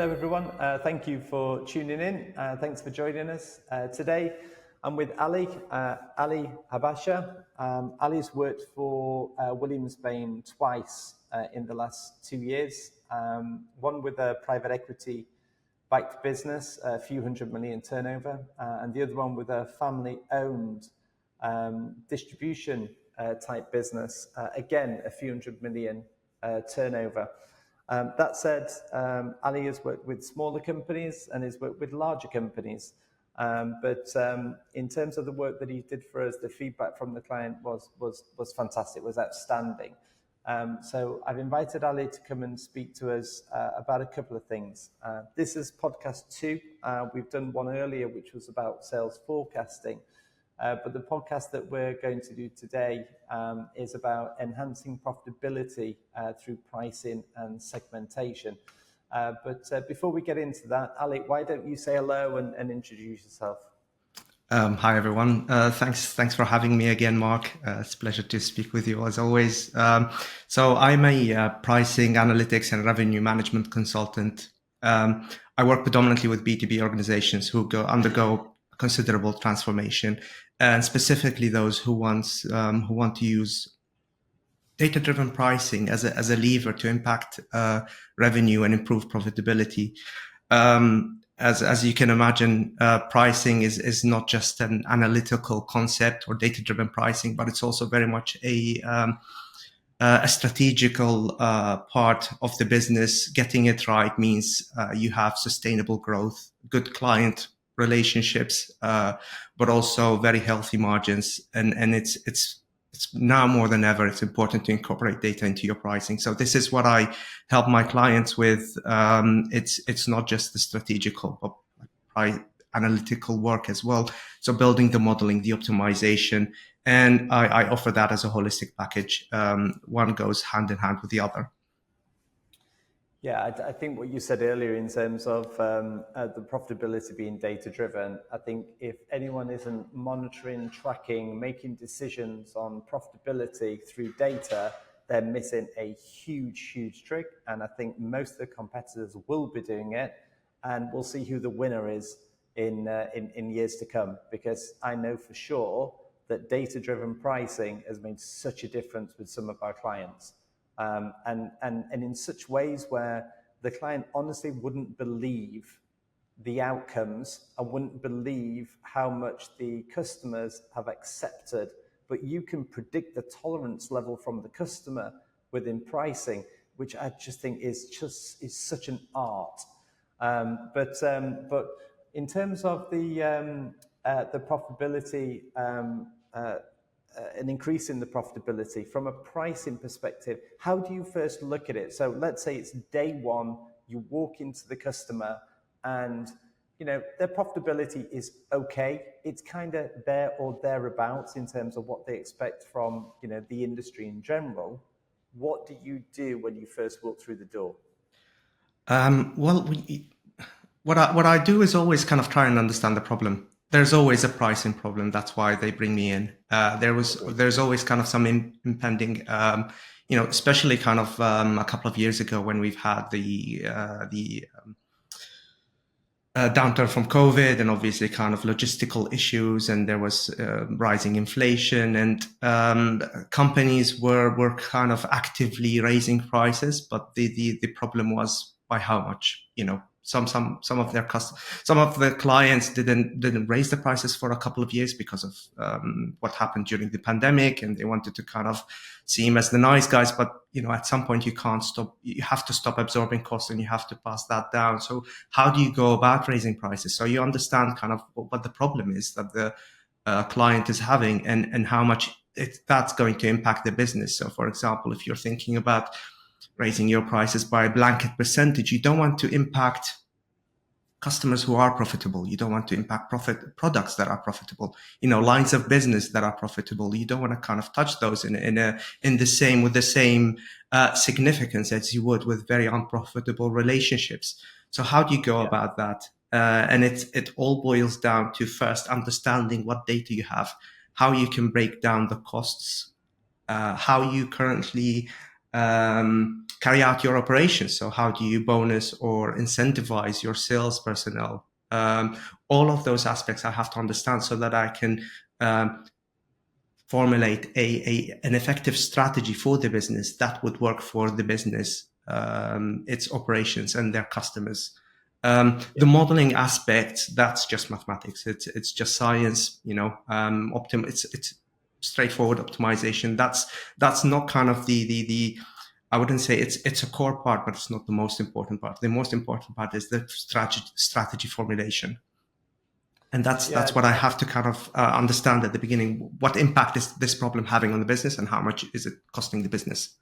Hello, everyone. Thank you for tuning in. Thanks for joining us. Today, I'm with Ali Habasha. Ali's worked for Williams Bain twice in the last 2 years. One with a private equity-backed business, a few hundred million turnover, and the other one with a family-owned distribution type business, again, a few hundred million turnover. That said, Ali has worked with smaller companies and has worked with larger companies. But in terms of the work that he did for us, the feedback from the client was fantastic, was outstanding. So I've invited Ali to come and speak to us about a couple of things. This is podcast 2. We've done one earlier, which was about sales forecasting. But the podcast that we're going to do today is about enhancing profitability through pricing and segmentation. But before we get into that, Ali, why don't you say hello and introduce yourself? Hi, everyone. Thanks for having me again, Mark. It's a pleasure to speak with you as always. So I'm a pricing, analytics, and revenue management consultant. I work predominantly with B2B organizations who undergo considerable transformation, and specifically those who want to use data-driven pricing as a lever to impact revenue and improve profitability. As you can imagine, pricing is not just an analytical concept or data-driven pricing, but it's also very much a strategical part of the business. Getting it right means you have sustainable growth, good client relationships, but also very healthy margins. And it's now more than ever, it's important to incorporate data into your pricing. So this is what I help my clients with. It's not just the strategical, but analytical work as well. So building the modeling, the optimization, and I offer that as a holistic package. One goes hand in hand with the other. Yeah, I think what you said earlier in terms of the profitability being data-driven, I think if anyone isn't monitoring, tracking, making decisions on profitability through data, they're missing a huge trick. And I think most of the competitors will be doing it, and we'll see who the winner is in years to come. Because I know for sure that data-driven pricing has made such a difference with some of our clients. And in such ways where the client honestly wouldn't believe the outcomes and wouldn't believe how much the customers have accepted, but you can predict the tolerance level from the customer within pricing, which I just think is such an art. But in terms of the profitability, an increase in the profitability from a pricing perspective, how do you first look at it? So let's say it's day one, you walk into the customer and their profitability is okay. It's kind of there or thereabouts in terms of what they expect from the industry in general. What do you do when you first walk through the door? Well, what I do is always kind of try and understand the problem. There's always a pricing problem. That's why they bring me in. There's always kind of some impending, especially kind of a couple of years ago when we've had the downturn from COVID and obviously kind of logistical issues, and there was rising inflation, and companies were kind of actively raising prices, but the problem was by how much, Some of the clients didn't raise the prices for a couple of years because of what happened during the pandemic, and they wanted to kind of seem as the nice guys. But at some point you can't stop. You have to stop absorbing costs, and you have to pass that down. So how do you go about raising prices? So you understand kind of what the problem is that the client is having, and how much that's going to impact the business. So for example, if you're thinking about raising your prices by a blanket percentage, you don't want to impact customers who are profitable. You don't want to impact products that are profitable, lines of business that are profitable. You don't want to kind of touch those with the same significance as you would with very unprofitable relationships. So how do you go about that? And it all boils down to first understanding what data you have, how you can break down the costs, how you currently carry out your operations. So how do you bonus or incentivize your sales personnel? All of those aspects I have to understand so that I can formulate an effective strategy for the business that would work for the business, its operations and their customers. The modeling aspect, that's just mathematics. It's just science, it's straightforward optimization. That's not kind of the I wouldn't say it's a core part, but it's not the most important part. The most important part is the strategy formulation. And that's what I have to kind of understand at the beginning. What impact is this problem having on the business, and how much is it costing the business?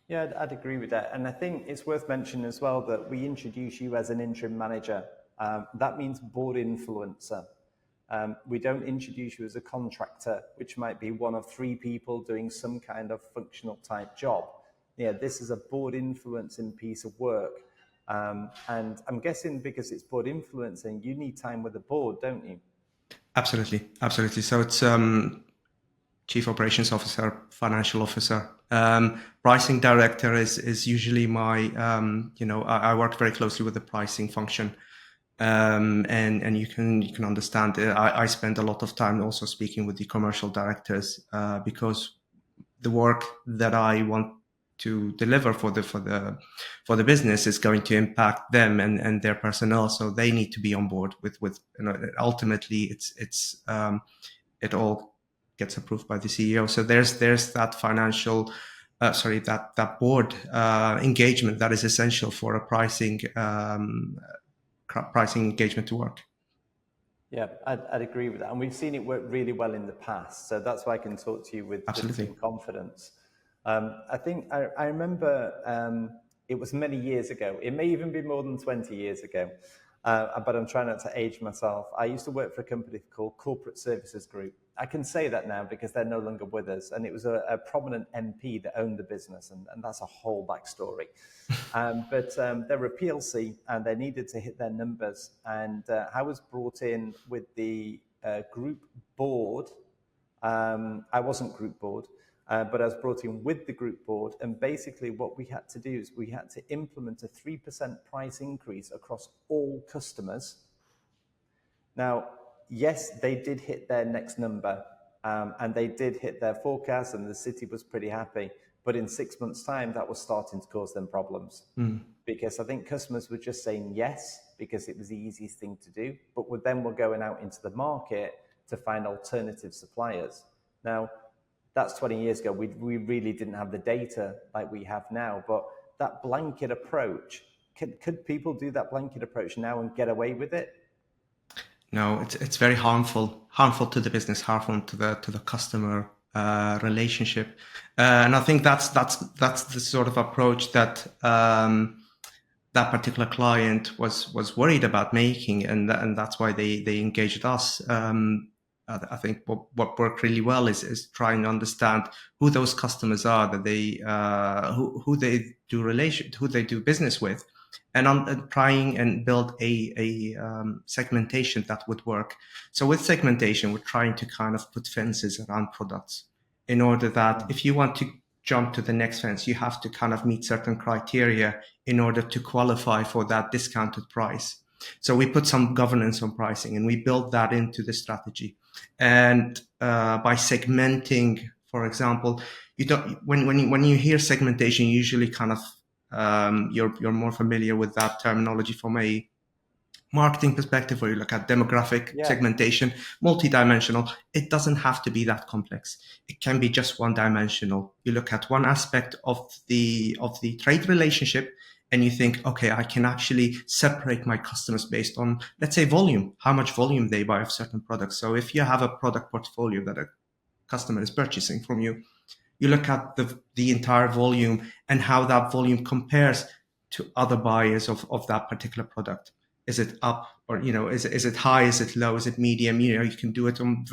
Yeah, I'd agree with that. And I think it's worth mentioning as well that we introduce you as an interim manager. That means board influencer. We don't introduce you as a contractor, which might be one of 3 people doing some kind of functional type job. Yeah, this is a board influencing piece of work. And I'm guessing because it's board influencing, you need time with the board, don't you? Absolutely. So it's chief operations officer, financial officer, pricing director is usually my, I work very closely with the pricing function. And you can understand, I spend a lot of time also speaking with the commercial directors, because the work that I want to deliver for the business is going to impact them and their personnel, so they need to be on board with ultimately it's it all gets approved by the CEO. So there's that financial that board engagement that is essential for a pricing engagement to work. Yeah, I'd agree with that, and we've seen it work really well in the past, so that's why I can talk to you with some confidence. I think I remember it was many years ago. It may even be more than 20 years ago, but I'm trying not to age myself. I used to work for a company called Corporate Services Group. I can say that now because they're no longer with us, and it was a prominent MP that owned the business, and that's a whole backstory. But they're a PLC, and they needed to hit their numbers, and I was brought in with the group board. I wasn't group board. But I was brought in with the group board, and basically what we had to do is we had to implement a 3% price increase across all customers. Now, yes, they did hit their next number, and they did hit their forecast, and the city was pretty happy. But in 6 months' time, that was starting to cause them problems, because I think customers were just saying yes because it was the easiest thing to do, but then we're going out into the market to find alternative suppliers. Now, that's 20 years ago. We really didn't have the data like we have now, but that blanket approach, could people do that blanket approach now and get away with it? No, it's very harmful to the business, harmful to the customer relationship, and I think that's the sort of approach that that particular client was worried about making, and that's why they engaged us. I think what worked really well is trying to understand who those customers are that they who they do business with, and trying and build a segmentation that would work. So with segmentation, we're trying to kind of put fences around products in order that if you want to jump to the next fence, you have to kind of meet certain criteria in order to qualify for that discounted price. So we put some governance on pricing, and we build that into the strategy. And by segmenting, for example, you don't when you hear segmentation, you usually kind of you're more familiar with that terminology from a marketing perspective, where you look at demographic segmentation, multidimensional. It doesn't have to be that complex. It can be just one dimensional. You look at one aspect of the trade relationship, and you think, okay, I can actually separate my customers based on, let's say, volume, how much volume they buy of certain products. So if you have a product portfolio that a customer is purchasing from you, you look at the entire volume and how that volume compares to other buyers of that particular product. Is it up, or is it high? Is it low? Is it medium? You can do it on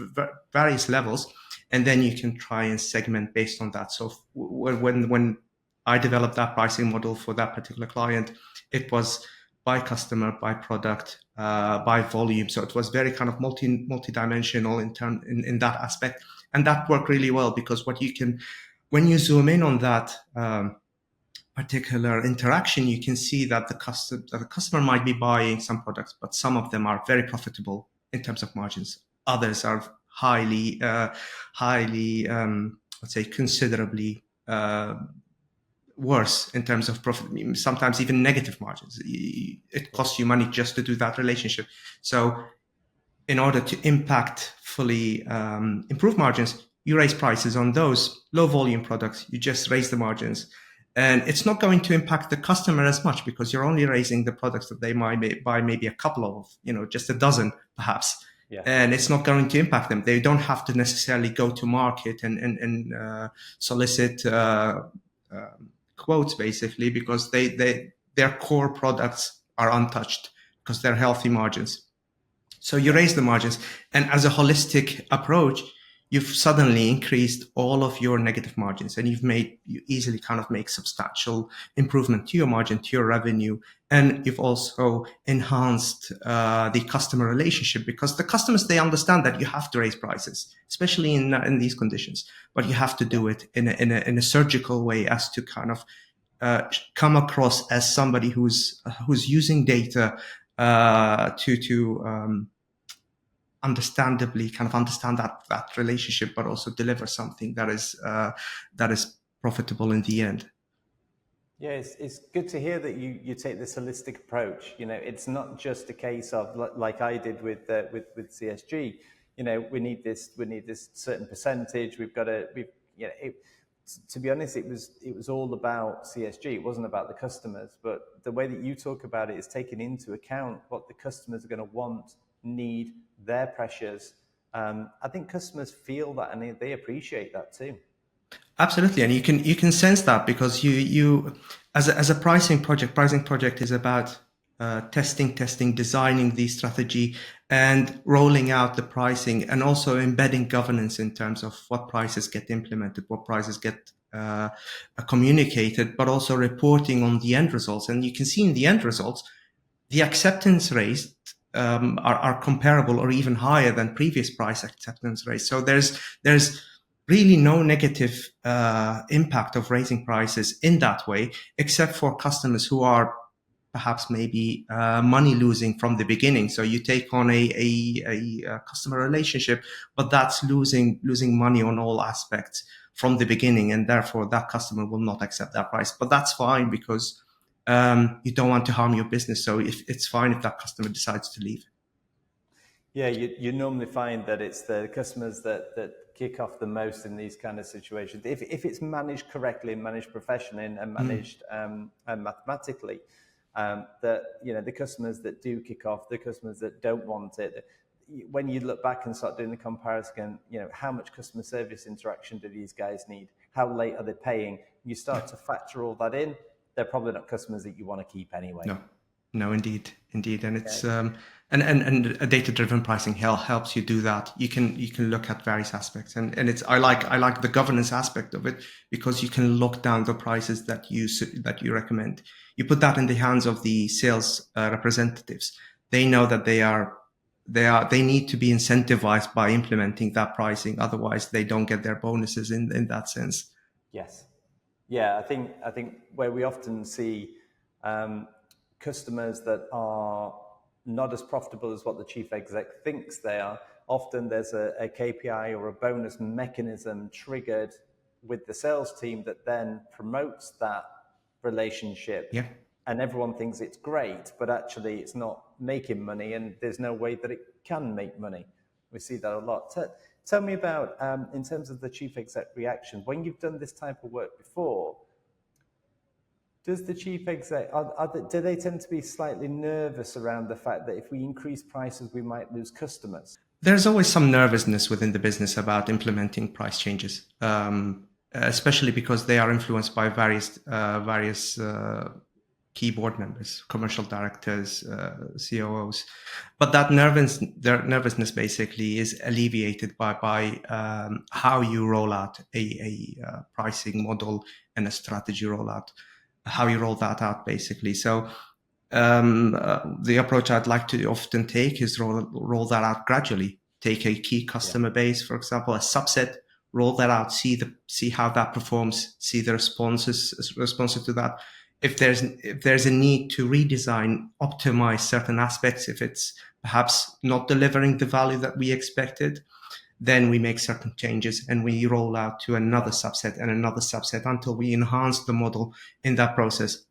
various levels, and then you can try and segment based on that. So when I developed that pricing model for that particular client, it was by customer, by product, by volume. So it was very kind of multidimensional in that aspect, and that worked really well, because what you can when you zoom in on that particular interaction, you can see that the customer might be buying some products, but some of them are very profitable in terms of margins. Others are highly, let's say, considerably worse in terms of profit, sometimes even negative margins. It costs you money just to do that relationship. So in order to impactfully improve margins, you raise prices on those low volume products. You just raise the margins. And it's not going to impact the customer as much because you're only raising the products that they might buy maybe a couple of, just a dozen perhaps. Yeah. And it's not going to impact them. They don't have to necessarily go to market and solicit quotes basically because their core products are untouched because they're healthy margins. So you raise the margins, and as a holistic approach, you've suddenly increased all of your negative margins, and you easily kind of make substantial improvement to your margin, to your revenue, and you've also enhanced the customer relationship because the customers, they understand that you have to raise prices, especially in these conditions, but you have to do it in a surgical way as to kind of come across as somebody who's using data to understandably kind of understand that relationship, but also deliver something that is profitable in the end. Yeah, it's good to hear that you take this holistic approach. It's not just a case of like I did with CSG. We need this certain percentage. To be honest, it was all about CSG. It wasn't about the customers. But the way that you talk about it is taking into account what the customers are going to want, need, their pressures. I think customers feel that and they appreciate that too. Absolutely, and you can sense that because you as a pricing project is about testing, designing the strategy, and rolling out the pricing, and also embedding governance in terms of what prices get implemented, what prices get communicated, but also reporting on the end results. And you can see in the end results, the acceptance rates are comparable or even higher than previous price acceptance rates. So there's really no negative impact of raising prices in that way, except for customers who are perhaps maybe money losing from the beginning. So you take on a customer relationship, but that's losing money on all aspects from the beginning, and therefore that customer will not accept that price. But that's fine because you don't want to harm your business. So it's fine if that customer decides to leave. Yeah, you normally find that it's the customers that kick off the most in these kind of situations. If it's managed correctly and managed professionally and managed mathematically, that the customers that do kick off, the customers that don't want it. When you look back and start doing the comparison, how much customer service interaction do these guys need? How late are they paying? You start to factor all that in. They're probably not customers that you want to keep anyway. No, indeed, and it's and a data-driven pricing helps you do that. You can look at various aspects, and it's I like the governance aspect of it because you can lock down the prices that you recommend. You put that in the hands of the sales representatives. They know that they need to be incentivized by implementing that pricing. Otherwise, they don't get their bonuses in that sense. Yes. Yeah, I think where we often see customers that are not as profitable as what the chief exec thinks they are, often there's a KPI or a bonus mechanism triggered with the sales team that then promotes that relationship. Yeah. And everyone thinks it's great, but actually it's not making money, and there's no way that it can make money. We see that a lot. Tell me about, in terms of the chief exec reaction, when you've done this type of work before, does the chief exec, do they tend to be slightly nervous around the fact that if we increase prices, we might lose customers? There's always some nervousness within the business about implementing price changes, especially because they are influenced by various key board members, commercial directors, COOs. But that nervousness basically is alleviated by how you roll out a pricing model and a strategy rollout. How you roll that out, basically. So the approach I'd like to often take is roll that out gradually. Take a key customer base, for example, a subset roll that out, see how that performs, see the responses to that. If there's a need to redesign, optimize certain aspects, if it's perhaps not delivering the value that we expected, then we make certain changes and we roll out to another subset and another subset until we enhance the model in that process.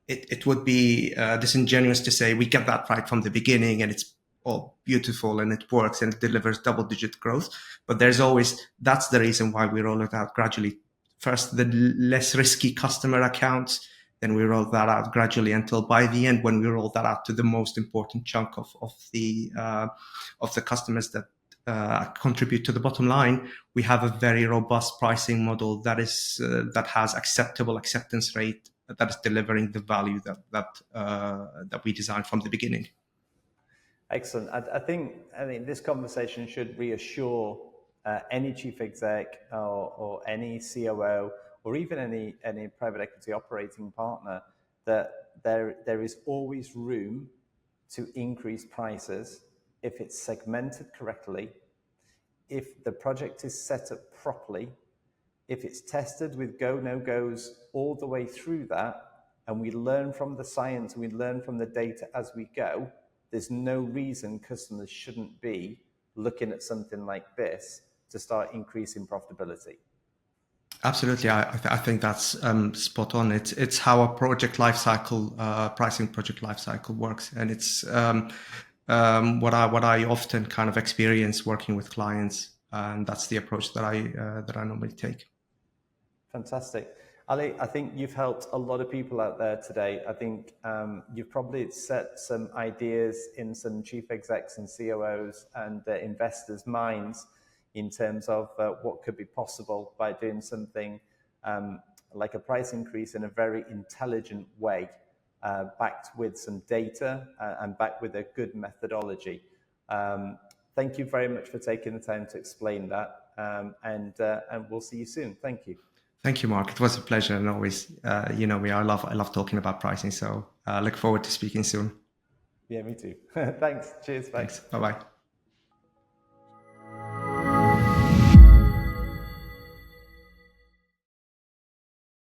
It would be disingenuous to say we get that right from the beginning and it's all beautiful and it works and it delivers double-digit growth. But that's the reason why we roll it out gradually. First, the less risky customer accounts, then we roll that out gradually until by the end, when we roll that out to the most important chunk of the customers that contribute to the bottom line, we have a very robust pricing model that has acceptable acceptance rate, that is delivering the value that we designed from the beginning. Excellent. I think this conversation should reassure any chief exec or any COO or even any private equity operating partner that there is always room to increase prices if it's segmented correctly, if the project is set up properly, if it's tested with no-goes all the way through that, and we learn from the science, we learn from the data as we go, there's no reason customers shouldn't be looking at something like this to start increasing profitability. Absolutely, I think that's spot on. It's how a project lifecycle, pricing project lifecycle works, and it's what I often kind of experience working with clients, and that's the approach that I normally take. Fantastic. Ali, I think you've helped a lot of people out there today. I think you've probably set some ideas in some chief execs and COOs and investors' minds in terms of what could be possible by doing something like a price increase in a very intelligent way, backed with some data and backed with a good methodology. Thank you very much for taking the time to explain that, and we'll see you soon. Thank you. Thank you, Mark. It was a pleasure, and always, I love talking about pricing. So look forward to speaking soon. Yeah, me too. Thanks. Cheers. Bye. Thanks. Bye-bye.